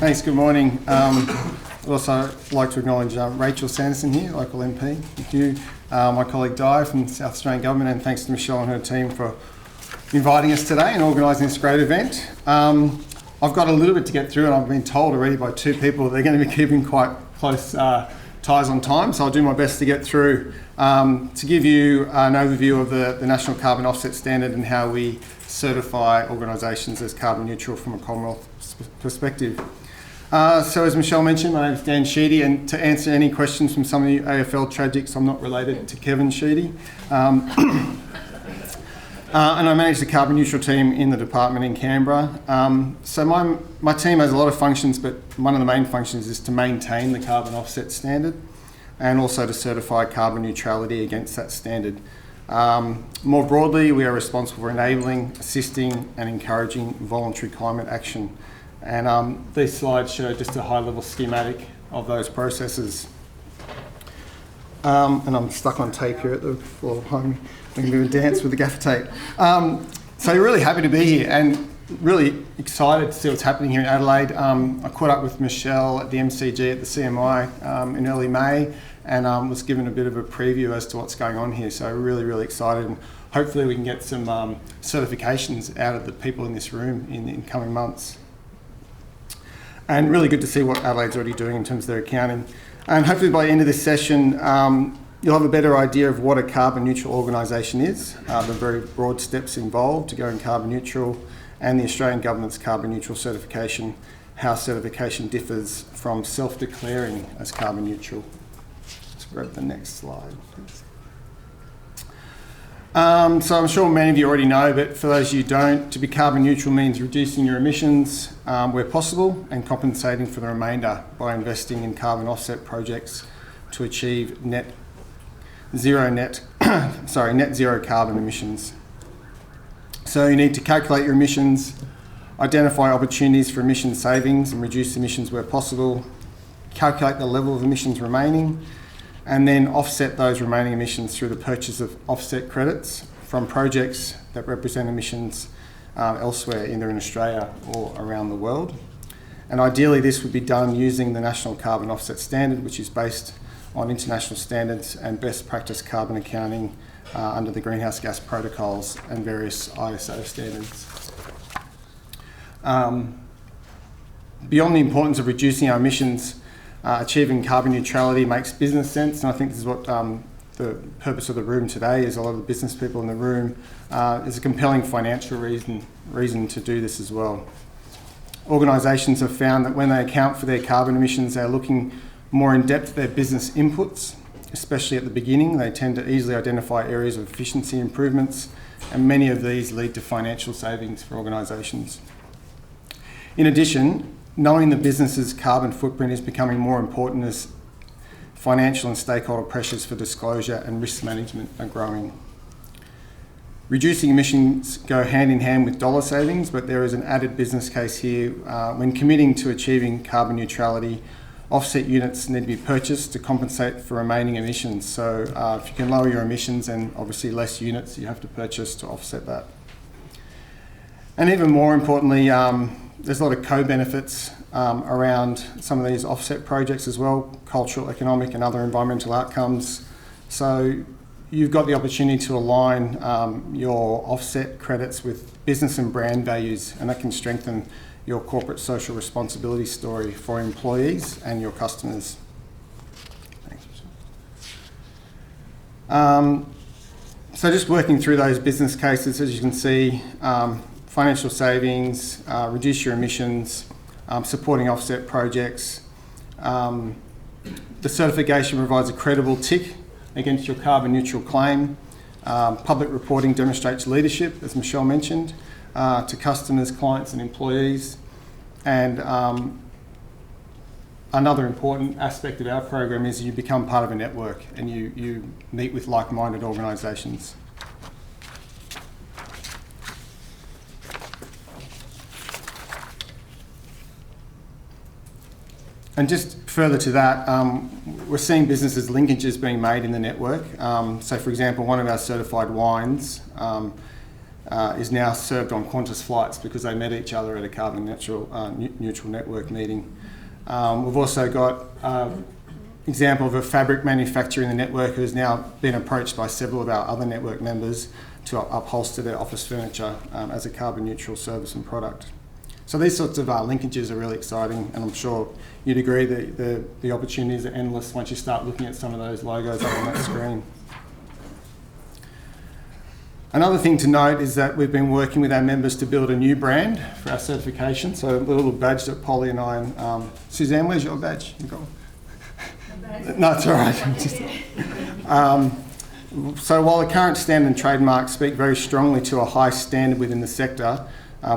Thanks, good morning. I'd also like to acknowledge Rachel Sanderson here, local MP. Thank you. My colleague Di from South Australian Government, and thanks to Michelle and her team for inviting us today and organising this great event. I've got a little bit to get through, and I've been told already by two people they're going to be keeping quite close ties on time, so I'll do my best to get through to give you an overview of the National Carbon Offset Standard and how we certify organisations as carbon neutral from a Commonwealth perspective. So as Michelle mentioned, my name is Dan Sheedy, and to answer any questions from some of you AFL tragics, I'm not related to Kevin Sheedy. And I manage the carbon neutral team in the department in Canberra. So my team has a lot of functions, but one of the main functions is to maintain the carbon offset standard and also to certify carbon neutrality against that standard. More broadly, we are responsible for enabling, assisting and encouraging voluntary climate action. And these slides show just a high-level schematic of those processes. And I'm stuck on tape here at the floor home. We can do a dance with the gaffer tape. So really happy to be here and really excited to see what's happening here in Adelaide. I caught up with Michelle at the MCG at the CMI in early May and was given a bit of a preview as to what's going on here. So really, really excited, and hopefully we can get some certifications out of the people in this room in coming months. And really good to see what Adelaide's already doing in terms of their accounting. And hopefully by the end of this session, you'll have a better idea of what a carbon neutral organisation is, the very broad steps involved to going carbon neutral, and the Australian Government's carbon neutral certification, how certification differs from self-declaring as carbon neutral. Let's grab the next slide, please. So I'm sure many of you already know, but for those of you who don't, to be carbon neutral means reducing your emissions where possible and compensating for the remainder by investing in carbon offset projects to achieve net zero carbon emissions. So you need to calculate your emissions, identify opportunities for emission savings and reduce emissions where possible, calculate the level of emissions remaining, and then offset those remaining emissions through the purchase of offset credits from projects that represent emissions elsewhere, either in Australia or around the world. And ideally this would be done using the National Carbon Offset Standard, which is based on international standards and best practice carbon accounting under the greenhouse gas protocols and various ISO standards. Beyond the importance of reducing our emissions, achieving carbon neutrality makes business sense, and I think this is what the purpose of the room today is. A lot of the business people in the room is a compelling financial reason to do this as well. Organisations have found that when they account for their carbon emissions, they're looking more in depth at their business inputs, especially at the beginning. They tend to easily identify areas of efficiency improvements, and many of these lead to financial savings for organisations. In addition, knowing the business's carbon footprint is becoming more important as financial and stakeholder pressures for disclosure and risk management are growing. Reducing emissions go hand in hand with dollar savings, but there is an added business case here. When committing to achieving carbon neutrality, offset units need to be purchased to compensate for remaining emissions. So if you can lower your emissions, then obviously less units you have to purchase to offset that. And even more importantly, there's a lot of co-benefits around some of these offset projects as well, cultural, economic and other environmental outcomes. So you've got the opportunity to align your offset credits with business and brand values, and that can strengthen your corporate social responsibility story for employees and your customers. Thanks. So just working through those business cases, as you can see, financial savings, reduce your emissions, supporting offset projects. The certification provides a credible tick against your carbon neutral claim. Public reporting demonstrates leadership, as Michelle mentioned, to customers, clients and employees. And another important aspect of our program is you become part of a network and you meet with like-minded organisations. And just further to that, we're seeing businesses linkages being made in the network. So for example, one of our certified wines is now served on Qantas flights because they met each other at a carbon neutral network meeting. We've also got an example of a fabric manufacturer in the network who has now been approached by several of our other network members to upholster their office furniture as a carbon neutral service and product. So these sorts of linkages are really exciting, and I'm sure you'd agree that the opportunities are endless once you start looking at some of those logos up on that screen. Another thing to note is that we've been working with our members to build a new brand for our certification. So the little badge that Polly and I and Suzanne, where's your badge? You got one? No, it's all right. So while the current standard and trademarks speak very strongly to a high standard within the sector,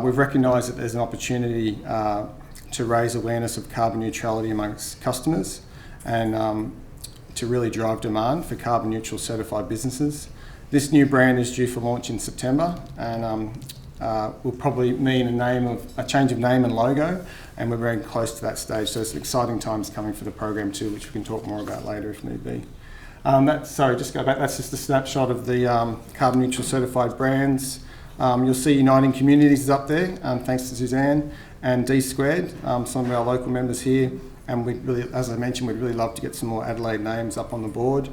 we've recognised that there's an opportunity to raise awareness of carbon neutrality amongst customers and to really drive demand for carbon neutral certified businesses. This new brand is due for launch in September, and will probably mean a change of name and logo, and we're very close to that stage. So it's exciting times coming for the program too, which we can talk more about later if need be. Just go back. That's just a snapshot of the carbon neutral certified brands. You'll see Uniting Communities is up there, thanks to Suzanne, and D Squared, some of our local members here. And we really, as I mentioned, we'd really love to get some more Adelaide names up on the board.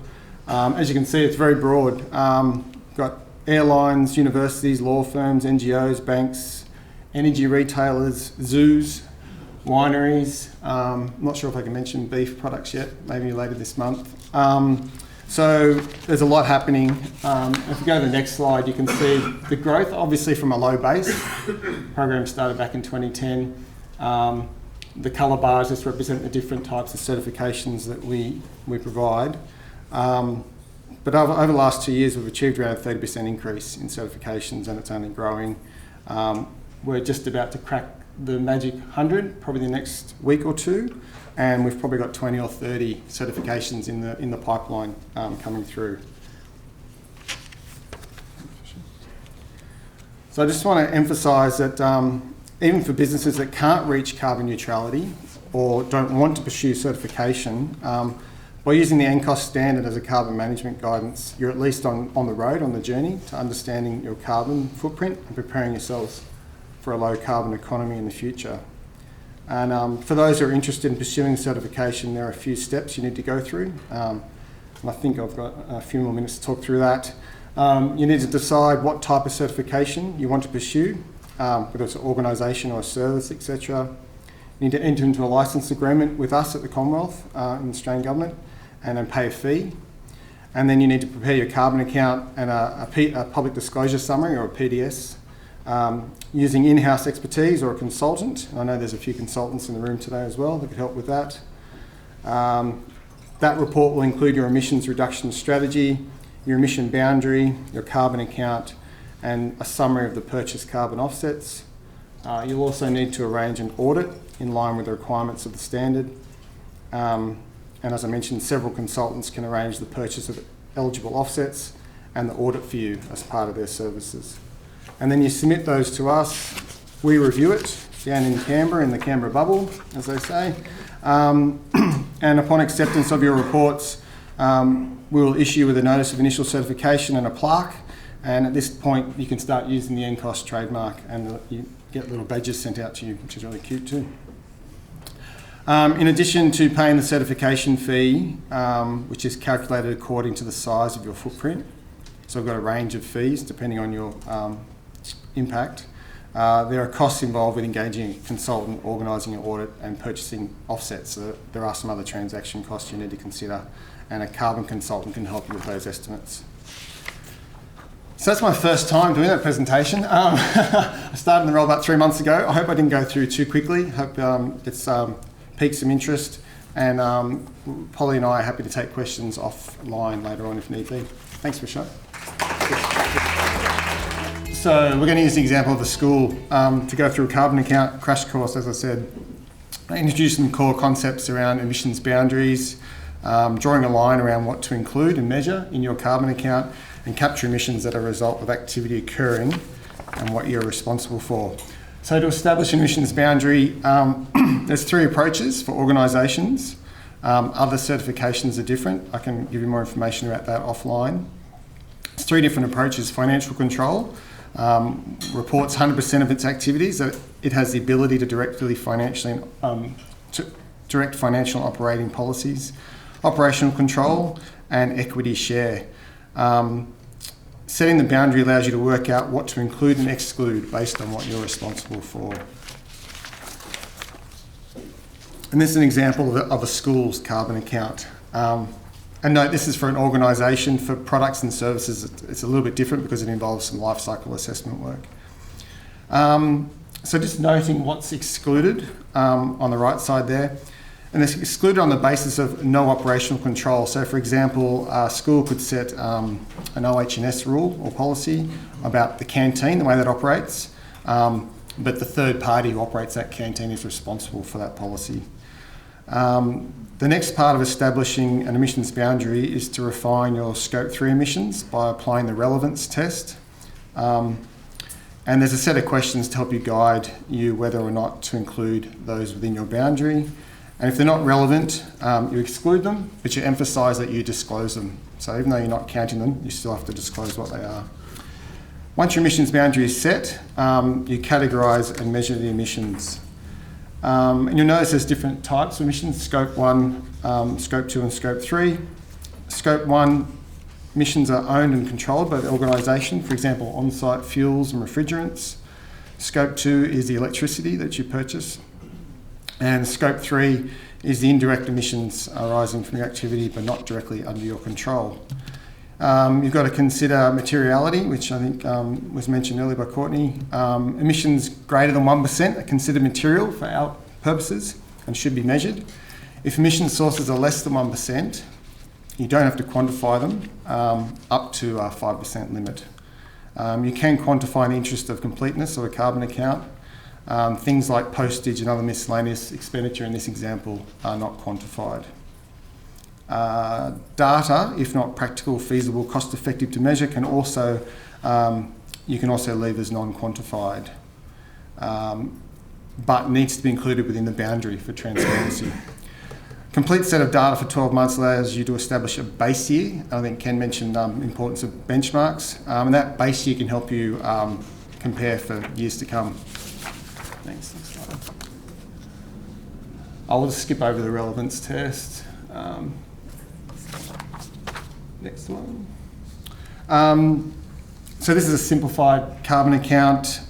As you can see, it's very broad. Got airlines, universities, law firms, NGOs, banks, energy retailers, zoos, wineries. Not sure if I can mention beef products yet, maybe later this month. So there's a lot happening. If we go to the next slide, you can see the growth, obviously from a low base. The program started back in 2010. The colour bars just represent the different types of certifications that we provide. But over the last 2 years, we've achieved around a 30% increase in certifications, and it's only growing. We're just about to crack the magic 100, probably the next week or two, and we've probably got 20 or 30 certifications in the pipeline coming through. So I just want to emphasise that even for businesses that can't reach carbon neutrality or don't want to pursue certification, by using the NCOS standard as a carbon management guidance, you're at least on the road, on the journey to understanding your carbon footprint and preparing yourselves for a low carbon economy in the future. And for those who are interested in pursuing certification, there are a few steps you need to go through. And I think I've got a few more minutes to talk through that. You need to decide what type of certification you want to pursue, whether it's an organisation or a service, etc. You need to enter into a licence agreement with us at the Commonwealth in the Australian Government and then pay a fee. And then you need to prepare your carbon account and a public disclosure summary or a PDS using in-house expertise or a consultant. I know there's a few consultants in the room today as well that could help with that. That report will include your emissions reduction strategy, your emission boundary, your carbon account, and a summary of the purchased carbon offsets. You'll also need to arrange an audit in line with the requirements of the standard. And as I mentioned, several consultants can arrange the purchase of eligible offsets and the audit for you as part of their services. And then you submit those to us, we review it down in Canberra, in the Canberra bubble, as they say. And upon acceptance of your reports, we will issue with a notice of initial certification and a plaque. And at this point, you can start using the NCOS trademark, and you get little badges sent out to you, which is really cute too. In addition to paying the certification fee, which is calculated according to the size of your footprint, so we've got a range of fees depending on your impact. There are costs involved with engaging a consultant, organising an audit and purchasing offsets. So there are some other transaction costs you need to consider, and a carbon consultant can help you with those estimates. So that's my first time doing that presentation. I started in the role about 3 months ago. I hope I didn't go through too quickly. Hope it's piqued some interest, and Polly and I are happy to take questions offline later on if need be. Thanks, Michelle. So we're going to use the example of a school to go through a carbon account crash course, as I said. I introduced some core concepts around emissions boundaries, drawing a line around what to include and measure in your carbon account, and capture emissions that are a result of activity occurring and what you're responsible for. So to establish an emissions boundary, there's 3 approaches for organisations. Other certifications are different. I can give you more information about that offline. There's 3 different approaches: financial control, reports 100% of its activities, that it has the ability to direct financial operating policies, operational control, and equity share. Setting the boundary allows you to work out what to include and exclude based on what you're responsible for. And this is an example of a school's carbon account. And note, this is for an organisation. For products and services, it's a little bit different because it involves some life cycle assessment work. So just noting what's excluded on the right side there. And it's excluded on the basis of no operational control. So for example, a school could set an OH&S rule or policy about the canteen, the way that operates, but the third party who operates that canteen is responsible for that policy. The next part of establishing an emissions boundary is to refine your Scope 3 emissions by applying the Relevance Test. And there's a set of questions to help you guide you whether or not to include those within your boundary. And if they're not relevant, you exclude them, but you emphasise that you disclose them. So even though you're not counting them, you still have to disclose what they are. Once your emissions boundary is set, you categorise and measure the emissions. And you'll notice there's different types of emissions: Scope 1, Scope 2 and Scope 3. Scope 1 emissions are owned and controlled by the organisation, for example, on-site fuels and refrigerants. Scope 2 is the electricity that you purchase. And Scope 3 is the indirect emissions arising from your activity but not directly under your control. You've got to consider materiality, which I think was mentioned earlier by Courtney. Emissions greater than 1% are considered material for our purposes and should be measured. If emission sources are less than 1%, you don't have to quantify them up to a 5% limit. You can quantify an interest of completeness or a carbon account. Things like postage and other miscellaneous expenditure in this example are not quantified. Data, if not practical, feasible, cost-effective to measure, can also you can also leave as non-quantified, but needs to be included within the boundary for transparency. Complete set of data for 12 months allows you to establish a base year. I think Ken mentioned the importance of benchmarks, and that base year can help you compare for years to come. Thanks. Next slide. I'll just skip over the relevance test. Next one. So this is a simplified carbon account.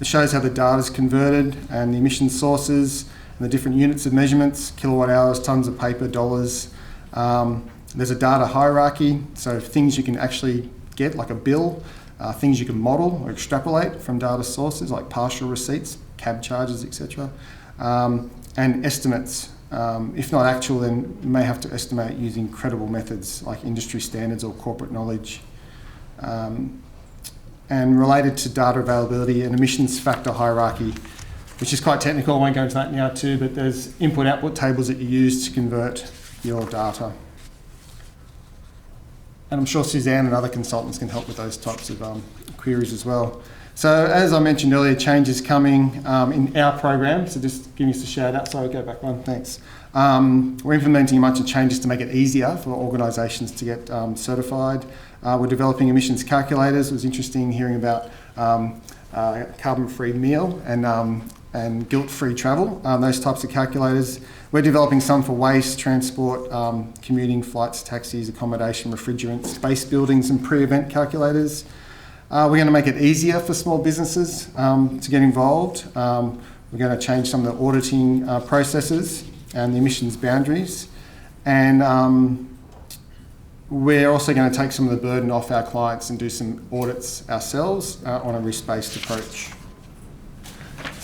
It shows how the data is converted and the emission sources and the different units of measurements: kilowatt hours, tonnes of paper, dollars. There's a data hierarchy, so things you can actually get, like a bill, things you can model or extrapolate from data sources like partial receipts, cab charges, etc. And estimates. If not actual, then you may have to estimate using credible methods like industry standards or corporate knowledge. And related to data availability, an emissions factor hierarchy, which is quite technical. I won't go into that now too, but there's input-output tables that you use to convert your data. And I'm sure Suzanne and other consultants can help with those types of queries as well. So as I mentioned earlier, change is coming in our program. So just give me a shout out. Sorry, go back one, thanks. We're implementing a bunch of changes to make it easier for organisations to get certified. We're developing emissions calculators. It was interesting hearing about carbon-free meal and guilt-free travel, those types of calculators. We're developing some for waste, transport, commuting, flights, taxis, accommodation, refrigerants, base buildings and pre-event calculators. We're going to make it easier for small businesses to get involved. We're going to change some of the auditing processes and the emissions boundaries. And we're also going to take some of the burden off our clients and do some audits ourselves on a risk-based approach.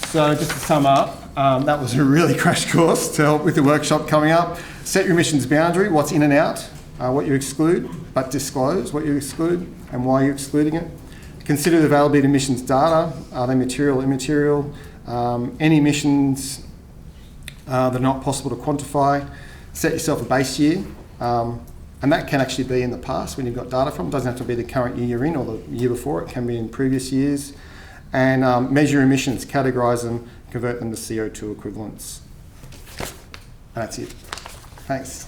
So just to sum up, that was a really crash course to help with the workshop coming up. Set your emissions boundary, what's in and out, what you exclude, but disclose what you exclude and why you're excluding it. Consider the availability of emissions data. Are they material, immaterial? Any emissions that are not possible to quantify. Set yourself a base year. And that can actually be in the past when you've got data from. It doesn't have to be the current year you're in or the year before. It can be in previous years. And measure emissions, categorise them, convert them to CO2 equivalents. And that's it. Thanks.